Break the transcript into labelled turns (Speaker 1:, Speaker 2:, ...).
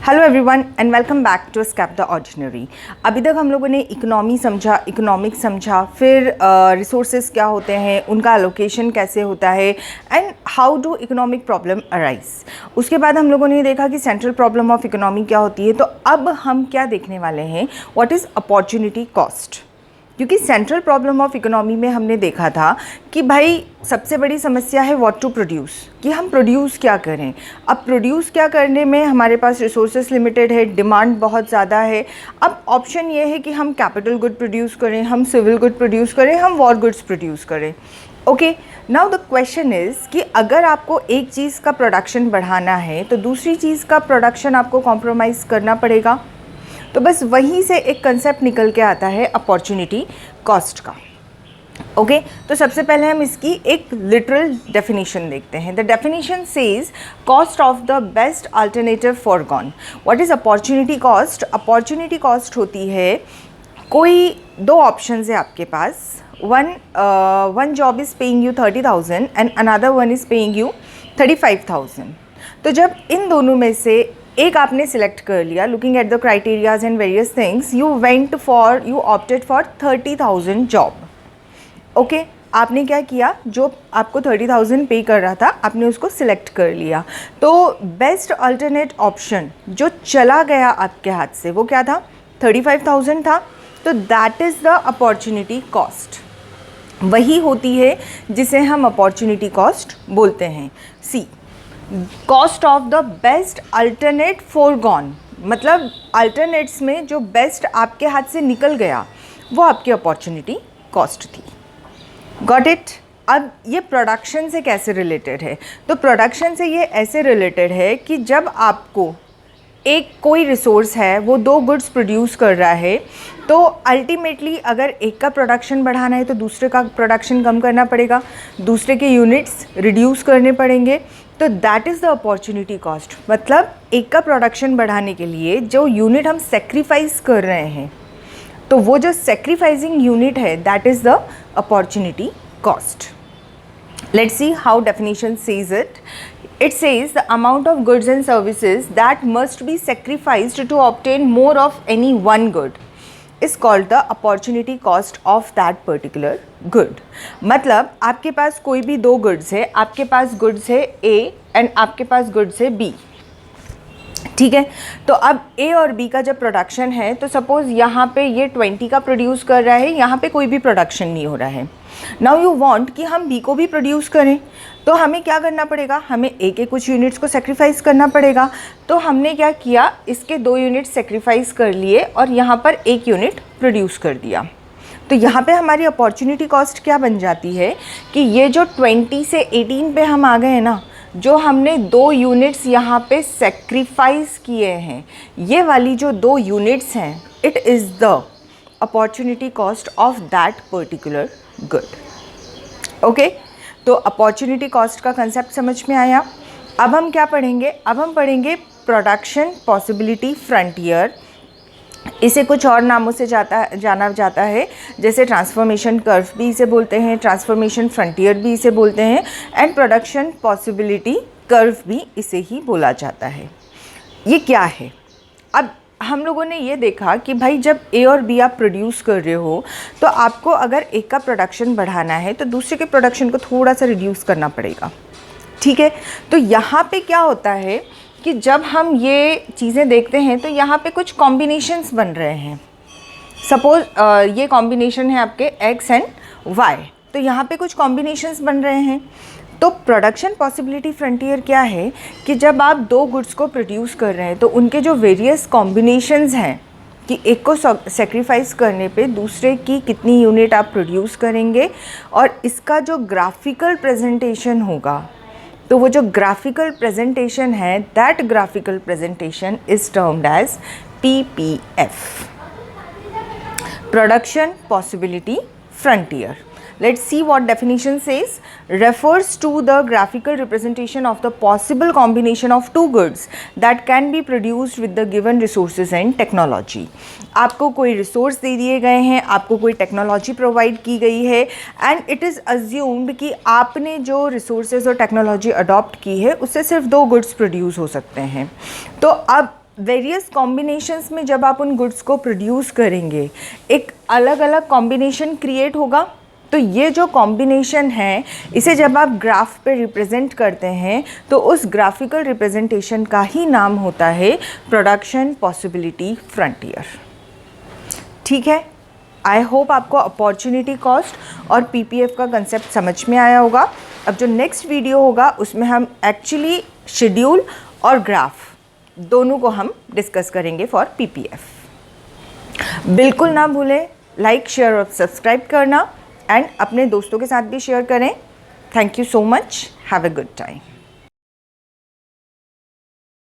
Speaker 1: Hello everyone and welcome back to escape the ordinary. अभी तक हम लोगों ने इकोनॉमी समझा, इकोनॉमिक्स समझा, फिर रिसोर्सेज क्या होते हैं, उनका एलोकेशन कैसे होता है and how do economic problem arise. उसके बाद हम लोगों ने देखा कि सेंट्रल प्रॉब्लम ऑफ इकोनॉमी क्या होती है। तो अब हम क्या देखने वाले हैं, व्हाट इज़ अपॉर्चुनिटी कॉस्ट। क्योंकि सेंट्रल प्रॉब्लम ऑफ इकोनॉमी में हमने देखा था कि भाई सबसे बड़ी समस्या है व्हाट टू प्रोड्यूस, कि हम प्रोड्यूस क्या करें। अब प्रोड्यूस क्या करने में हमारे पास रिसोर्सेज लिमिटेड है, डिमांड बहुत ज़्यादा है। अब ऑप्शन ये है कि हम कैपिटल गुड प्रोड्यूस करें, हम सिविल गुड प्रोड्यूस करें, हम वॉर गुड्स प्रोड्यूस करें। Okay, now the question is कि अगर आपको एक चीज़ का प्रोडक्शन बढ़ाना है तो दूसरी चीज़ का प्रोडक्शन आपको कॉम्प्रोमाइज़ करना पड़ेगा। तो बस वहीं से एक कंसेप्ट निकल के आता है अपॉर्चुनिटी कॉस्ट का। ओके, तो सबसे पहले हम इसकी एक लिटरल डेफिनेशन देखते हैं। The definition says cost of the best alternative foregone. What is opportunity cost? Opportunity cost होती है, कोई दो ऑप्शंस है आपके पास। One job is paying you 30,000 and another one is paying you 35,000। तो जब इन दोनों में से एक आपने सिलेक्ट कर लिया, looking at the criterias and various things, you opted for 30,000 job. Okay, आपने क्या किया, जो आपको 30,000 पे कर रहा था आपने उसको सिलेक्ट कर लिया। तो बेस्ट अल्टरनेट ऑप्शन जो चला गया आपके हाथ से वो क्या था? 35,000 था। तो that is the opportunity cost. वही होती है जिसे हम अपॉर्चुनिटी कॉस्ट बोलते हैं। See, cost of the best alternate foregone, मतलब अल्टरनेट्स में जो बेस्ट आपके हाथ से निकल गया वो आपकी अपॉर्चुनिटी कॉस्ट थी। Got it? अब ये प्रोडक्शन से कैसे रिलेटेड है? तो प्रोडक्शन से ये ऐसे रिलेटेड है कि जब आपको एक कोई रिसोर्स है वो दो गुड्स प्रोड्यूस कर रहा है, तो अल्टीमेटली अगर एक का प्रोडक्शन बढ़ाना है तो दूसरे का प्रोडक्शन कम करना पड़ेगा, दूसरे के यूनिट्स रिड्यूस करने पड़ेंगे। तो that is the opportunity cost. मतलब एक का प्रोडक्शन बढ़ाने के लिए जो यूनिट हम सेक्रीफाइस कर रहे हैं, तो वो जो सेक्रीफाइसिंग यूनिट है that is the opportunity cost. Let's see how definition says it. It says the amount of goods and services that must be sacrificed to obtain more of any one good is called the opportunity cost of that particular good. मतलब आपके पास कोई भी दो goods है, आपके पास goods है A and आपके पास goods है B, ठीक है। तो अब A और B का जब प्रोडक्शन है, तो सपोज़ यहाँ पे ये 20 का प्रोड्यूस कर रहा है, यहाँ पे कोई भी प्रोडक्शन नहीं हो रहा है। नाउ यू वांट कि हम B को भी प्रोड्यूस करें, तो हमें क्या करना पड़ेगा? हमें A के कुछ यूनिट्स को सेक्रीफाइस करना पड़ेगा। तो हमने क्या किया, इसके दो यूनिट सेक्रीफाइस कर लिए और यहाँ पर एक यूनिट प्रोड्यूस कर दिया। तो यहाँ पे हमारी अपॉर्चुनिटी कॉस्ट क्या बन जाती है कि ये जो 20 से 18 पे हम आ गए हैं ना, जो हमने दो यूनिट्स यहाँ पे सेक्रीफाइस किए हैं, ये वाली जो दो यूनिट्स हैं, it is the opportunity cost of that particular good. Okay, तो अपॉर्चुनिटी कॉस्ट का कंसेप्ट समझ में आया। अब हम क्या पढ़ेंगे? अब हम पढ़ेंगे प्रोडक्शन पॉसिबिलिटी फ्रंटियर। इसे कुछ और नामों से जाना जाता है, जैसे ट्रांसफॉर्मेशन कर्व भी इसे बोलते हैं, ट्रांसफॉर्मेशन फ्रंटियर भी इसे बोलते हैं, एंड प्रोडक्शन पॉसिबिलिटी कर्व भी इसे ही बोला जाता है। ये क्या है? अब हम लोगों ने ये देखा कि भाई जब A और B आप प्रोड्यूस कर रहे हो, तो आपको अगर एक का प्रोडक्शन बढ़ाना है तो दूसरे के प्रोडक्शन को थोड़ा सा रिड्यूस करना पड़ेगा, ठीक है। तो यहाँ पे क्या होता है कि जब हम ये चीज़ें देखते हैं तो यहाँ पे कुछ कॉम्बिनेशंस बन रहे हैं। सपोज़ ये कॉम्बिनेशन है आपके X एंड Y, तो यहाँ पे कुछ कॉम्बिनेशंस बन रहे हैं। तो प्रोडक्शन पॉसिबिलिटी फ्रंटियर क्या है कि जब आप दो गुड्स को प्रोड्यूस कर रहे हैं तो उनके जो वेरियस कॉम्बिनेशंस हैं, कि एक को सेक्रीफाइस करने पे दूसरे की कितनी यूनिट आप प्रोड्यूस करेंगे, और इसका जो ग्राफिकल प्रेजेंटेशन होगा, तो वो जो ग्राफिकल प्रेजेंटेशन है, that graphical presentation is termed as PPF, production possibility frontier. Let's see what definition says. Refers to the graphical representation of the possible combination of two goods that can be produced with the given resources and technology. आपको कोई resource दे दिए गए हैं, आपको कोई technology provide की गई है, एंड इट इज़ अज्यूम्ड कि आपने जो रिसोर्सेज और टेक्नोलॉजी अडॉप्ट की है उससे सिर्फ दो गुड्स प्रोड्यूस हो सकते हैं। तो अब वेरियस कॉम्बिनेशंस में जब आप उन गुड्स को प्रोड्यूस करेंगे, एक अलग अलग कॉम्बिनेशन क्रिएट होगा। तो ये जो कॉम्बिनेशन है, इसे जब आप ग्राफ पे रिप्रेजेंट करते हैं तो उस ग्राफिकल रिप्रेजेंटेशन का ही नाम होता है प्रोडक्शन पॉसिबिलिटी फ्रंटियर। ठीक है, आई होप आपको अपॉर्चुनिटी कॉस्ट और पीपीएफ का कंसेप्ट समझ में आया होगा। अब जो नेक्स्ट वीडियो होगा उसमें हम एक्चुअली शेड्यूल और ग्राफ दोनों को हम डिस्कस करेंगे फॉर पीपीएफ। बिल्कुल ना भूलें लाइक, शेयर और सब्सक्राइब करना, एंड अपने दोस्तों के साथ भी शेयर करें। Thank you so much, have a good time.